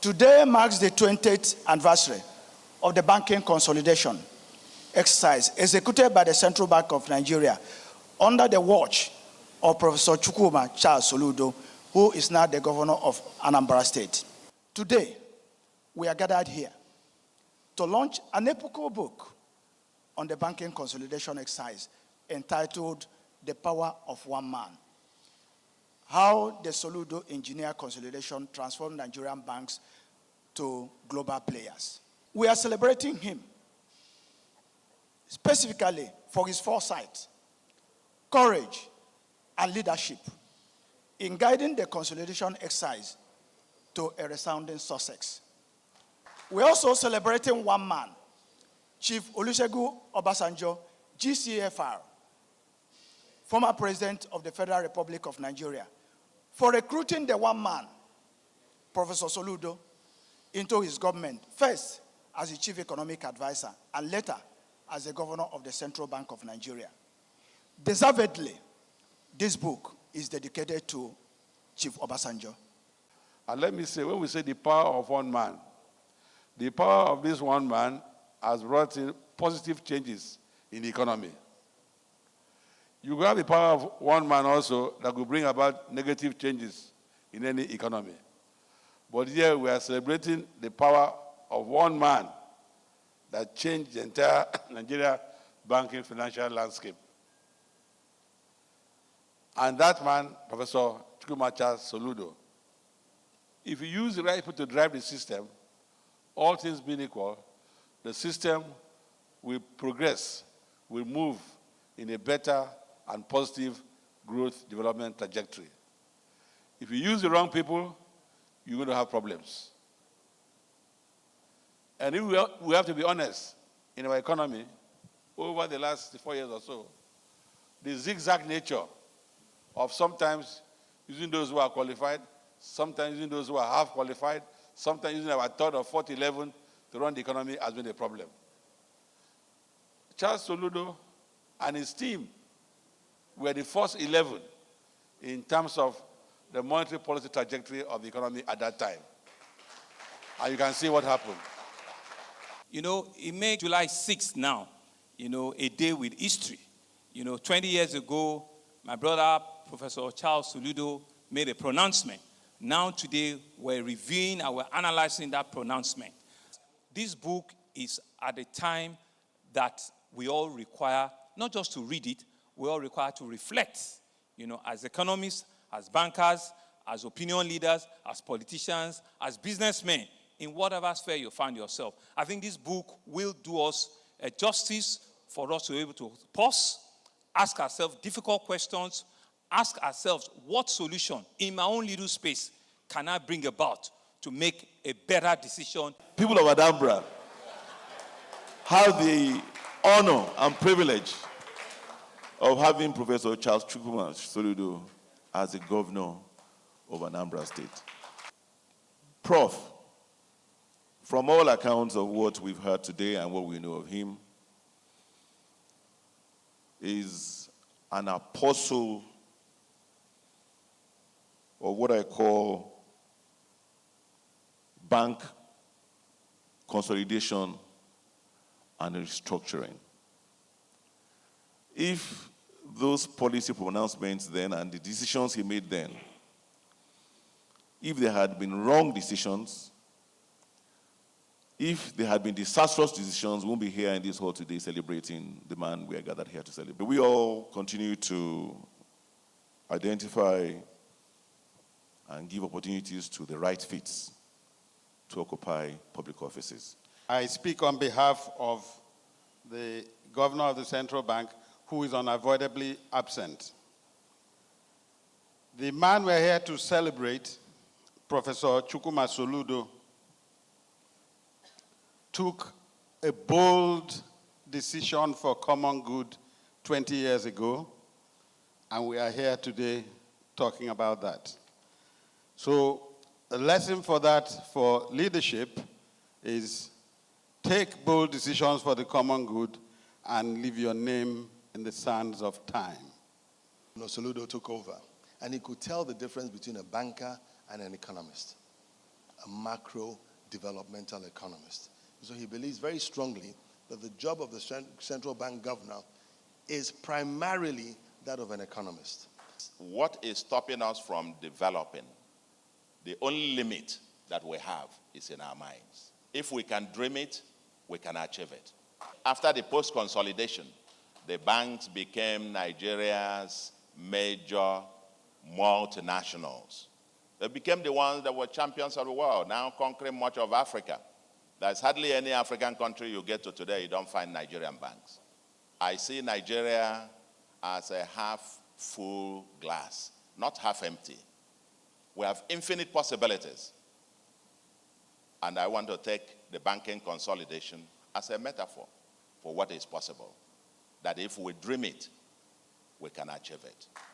Today marks the 20th anniversary of the banking consolidation exercise executed by the Central Bank of Nigeria under the watch of Professor Chukwuma Charles Soludo, who is now the governor of Anambra State. Today, we are gathered here to launch an epochal book on the banking consolidation exercise entitled The Power of One Man: How the Soludo Engineer Consolidation Transformed Nigerian Banks to Global Players. We are celebrating him specifically for his foresight, courage, and leadership in guiding the consolidation exercise to a resounding success. We're also celebrating one man, Chief Olusegun Obasanjo, GCFR, former president of the Federal Republic of Nigeria, for recruiting the one man, Professor Soludo, into his government, first as the chief economic advisor and later as the governor of the Central Bank of Nigeria. Deservedly, this book is dedicated to Chief Obasanjo. And let me say, when we say the power of one man, the power of this one man has brought in positive changes in the economy. You have the power of one man also that will bring about negative changes in any economy. But here we are celebrating the power of one man that changed the entire Nigeria banking financial landscape. And that man, Professor Chukwuma Charles Soludo. If you use the right people to drive the system, all things being equal, the system will progress, will move in a better and positive growth development trajectory. If you use the wrong people, you're going to have problems. And if we have to be honest, in our economy, over the last 4 years or so, the zigzag nature of sometimes using those who are qualified, sometimes using those who are half qualified, sometimes using our third or fourth 11 to run the economy has been a problem. Charles Soludo and his team were the first 11 in terms of the monetary policy trajectory of the economy at that time. And you can see what happened. You know, it made July 6th now, a day with history. 20 years ago, my brother, Professor Charles Soludo, made a pronouncement. Now today, we're reviewing and we're analyzing that pronouncement. This book is at a time that we all require, not just to read it, we all require to reflect, as economists, as bankers, as opinion leaders, as politicians, as businessmen, in whatever sphere you find yourself. I think this book will do us a justice for us to be able to pause, ask ourselves difficult questions, ask ourselves what solution in my own little space can I bring about to make a better decision. People of Anambra have the honor and privilege of having Professor Charles Chukwuma Soludo as the governor of Anambra State. Prof, from all accounts of what we've heard today and what we know of him, is an apostle of what I call bank consolidation and restructuring. If those policy pronouncements then and the decisions he made then, if they had been wrong decisions, if there had been disastrous decisions, we won't be here in this hall today celebrating the man we are gathered here to celebrate. We all continue to identify and give opportunities to the right fits to occupy public offices. I speak on behalf of the governor of the central bank, who is unavoidably absent. The man we're here to celebrate, Professor Chukwuma Soludo, took a bold decision for common good 20 years ago, and we are here today talking about that. So a lesson for that, for leadership, is take bold decisions for the common good and leave your name in the sands of time. Soludo took over, and he could tell the difference between a banker and an economist. a macro developmental economist. So he believes very strongly that the job of the central bank governor is primarily that of an economist. What is stopping us from developing? The only limit that we have is in our minds. If we can dream it, we can achieve it. After the post-consolidation, the banks became Nigeria's major multinationals. They became the ones that were champions of the world, now conquering much of Africa. There's hardly any African country you get to today you don't find Nigerian banks. I see Nigeria as a half-full glass, not half empty. We have infinite possibilities. And I want to take the banking consolidation as a metaphor for what is possible. That if we dream it, we can achieve it.